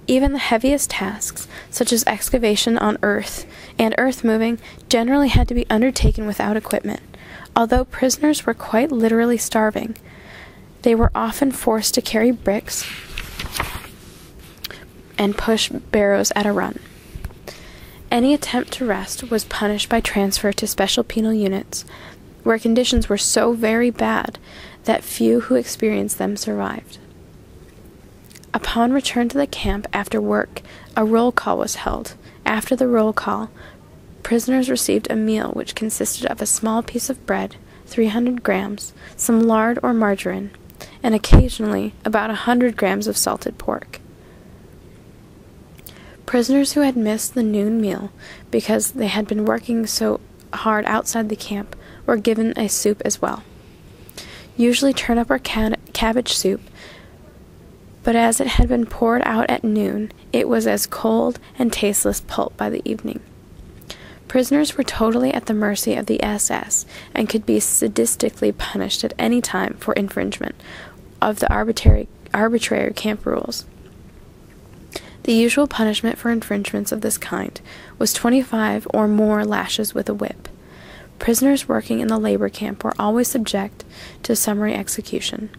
Even the heaviest tasks, such as excavation on Earth and earth moving, generally had to be undertaken without equipment. Although prisoners were quite literally starving, they were often forced to carry bricks and push barrows at a run. Any attempt to rest was punished by transfer to special penal units, where conditions were so very bad that few who experienced them survived. Upon return to the camp after work, a roll call was held. After the roll call, prisoners received a meal which consisted of a small piece of bread, 300 grams, some lard or margarine, and occasionally about 100 grams of salted pork. Prisoners who had missed the noon meal because they had been working so hard outside the camp were given a soup as well. Usually turnip or cabbage soup, but as it had been poured out at noon, it was as cold and tasteless pulp by the evening. Prisoners were totally at the mercy of the SS and could be sadistically punished at any time for infringement of the arbitrary camp rules. The usual punishment for infringements of this kind was 25 or more lashes with a whip. Prisoners working in the labor camp were always subject to summary execution.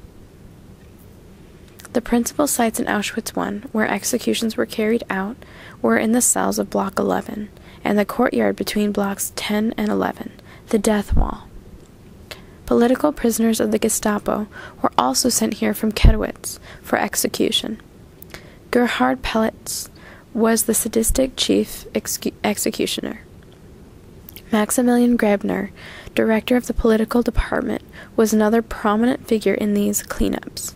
The principal sites in Auschwitz I where executions were carried out were in the cells of Block 11 and the courtyard between Blocks 10 and 11, the death wall. Political prisoners of the Gestapo were also sent here from Katowice for execution. Gerhard Pellitz was the sadistic chief executioner. Maximilian Grebner, director of the political department, was another prominent figure in these cleanups.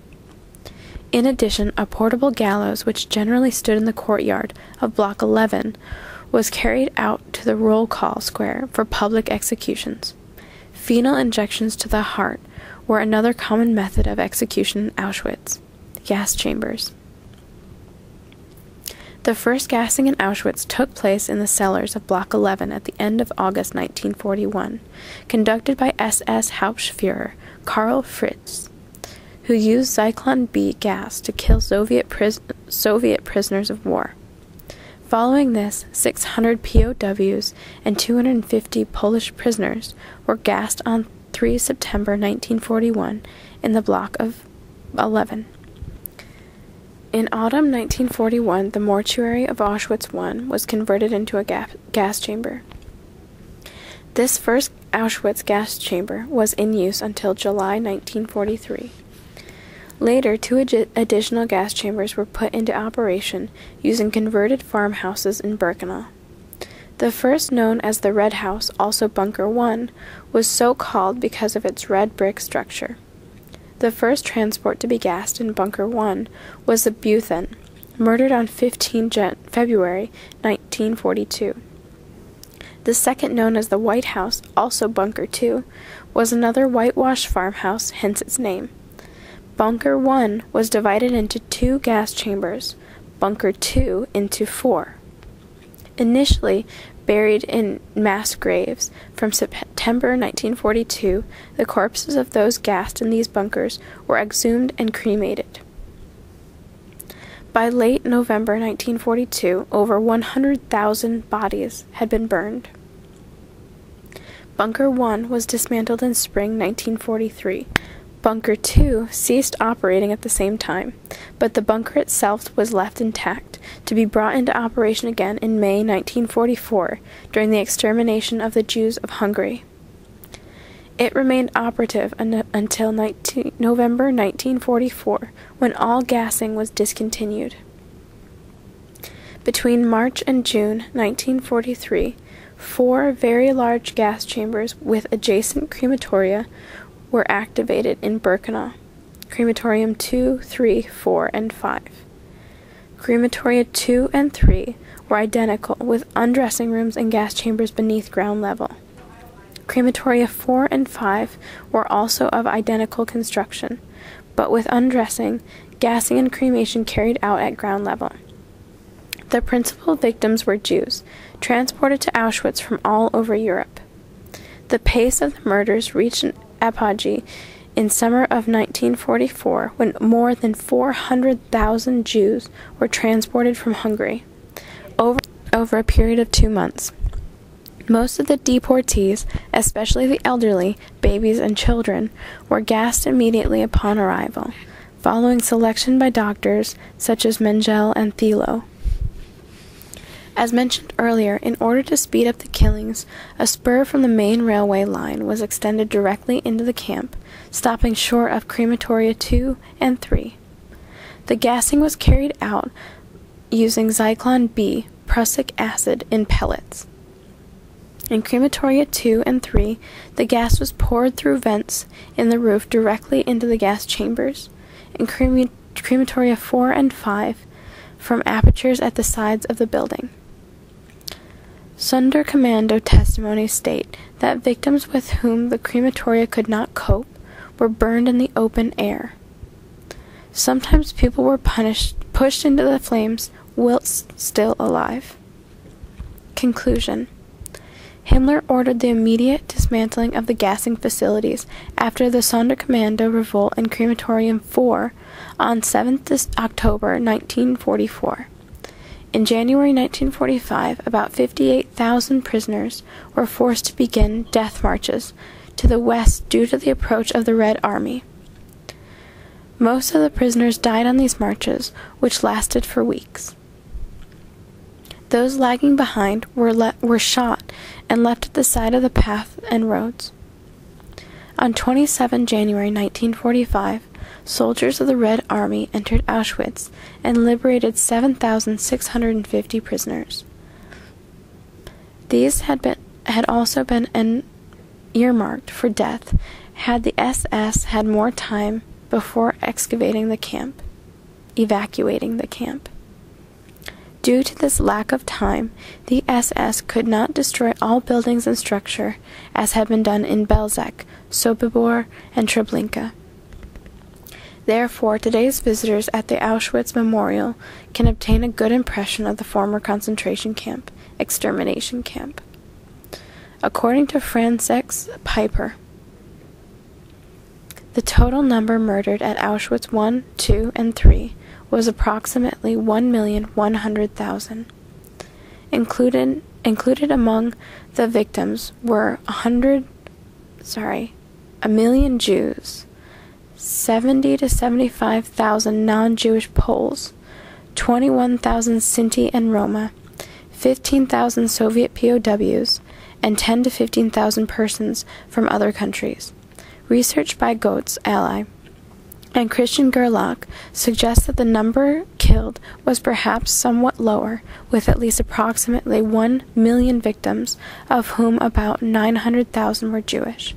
In addition, a portable gallows, which generally stood in the courtyard of Block 11, was carried out to the roll call square for public executions. Phenol injections to the heart were another common method of execution in Auschwitz. Gas chambers. The first gassing in Auschwitz took place in the cellars of Block 11 at the end of August 1941, conducted by SS Hauptführer Karl Fritz, who used Zyklon B gas to kill Soviet prisoners of war. Following this, 600 POWs and 250 Polish prisoners were gassed on 3 September 1941 in the Block of 11. In autumn 1941, the mortuary of Auschwitz I was converted into a gas chamber. This first Auschwitz gas chamber was in use until July 1943. Later, 2 additional gas chambers were put into operation using converted farmhouses in Birkenau. The first, known as the Red House, also Bunker 1, was so called because of its red brick structure. The first transport to be gassed in Bunker 1 was the Buthen, murdered on 15 February 1942. The second, known as the White House, also Bunker 2, was another whitewashed farmhouse, hence its name. Bunker 1 was divided into 2 gas chambers, Bunker 2 into 4. Initially buried in mass graves, from September 1942, the corpses of those gassed in these bunkers were exhumed and cremated. By late November 1942, over 100,000 bodies had been burned. Bunker 1 was dismantled in spring 1943. Bunker 2 ceased operating at the same time, but the bunker itself was left intact, to be brought into operation again in May 1944 during the extermination of the Jews of Hungary. It remained operative until November 1944, when all gassing was discontinued. Between March and June 1943, 4 very large gas chambers with adjacent crematoria were activated in Birkenau, Crematorium 2, 3, 4, and 5. Crematoria 2 and 3 were identical, with undressing rooms and gas chambers beneath ground level. Crematoria 4 and 5 were also of identical construction, but with undressing, gassing, and cremation carried out at ground level. The principal victims were Jews, transported to Auschwitz from all over Europe. The pace of the murders reached an apogee in summer of 1944, when more than 400,000 Jews were transported from Hungary over a period of 2 months. Most of the deportees, especially the elderly, babies, and children, were gassed immediately upon arrival, following selection by doctors such as Mengele and Thilo. As mentioned earlier, in order to speed up the killings, a spur from the main railway line was extended directly into the camp, stopping short of crematoria 2 and 3. The gassing was carried out using Zyklon B, prussic acid, in pellets. In crematoria 2 and 3, the gas was poured through vents in the roof directly into the gas chambers. In crematoria 4 and 5, from apertures at the sides of the building. Sonderkommando testimonies state that victims with whom the crematoria could not cope were burned in the open air. Sometimes people were pushed into the flames whilst still alive. Conclusion. Himmler ordered the immediate dismantling of the gassing facilities after the Sonderkommando revolt in Crematorium 4 on 7th October 1944. In January 1945, about 58,000 prisoners were forced to begin death marches to the west due to the approach of the Red Army. Most of the prisoners died on these marches, which lasted for weeks. Those lagging behind were shot and left at the side of the path and roads. On 27 January 1945, soldiers of the Red Army entered Auschwitz and liberated 7,650 prisoners. These had also been earmarked for death had the SS had more time before evacuating the camp. Due to this lack of time, the SS could not destroy all buildings and structure, as had been done in Belzec, Sobibor, and Treblinka. Therefore, today's visitors at the Auschwitz Memorial can obtain a good impression of the former concentration camp, extermination camp. According to Franz Piper, the total number murdered at Auschwitz 1, 2, and 3 was approximately 1,100,000. Included among the victims were 1,000,000 Jews, 70 to 75,000 non-Jewish Poles, 21,000 Sinti and Roma, 15,000 Soviet POWs, and 10 to 15,000 persons from other countries. Research by Goetz, Ally, and Christian Gerlach suggests that the number killed was perhaps somewhat lower, with at least approximately 1 million victims, of whom about 900,000 were Jewish.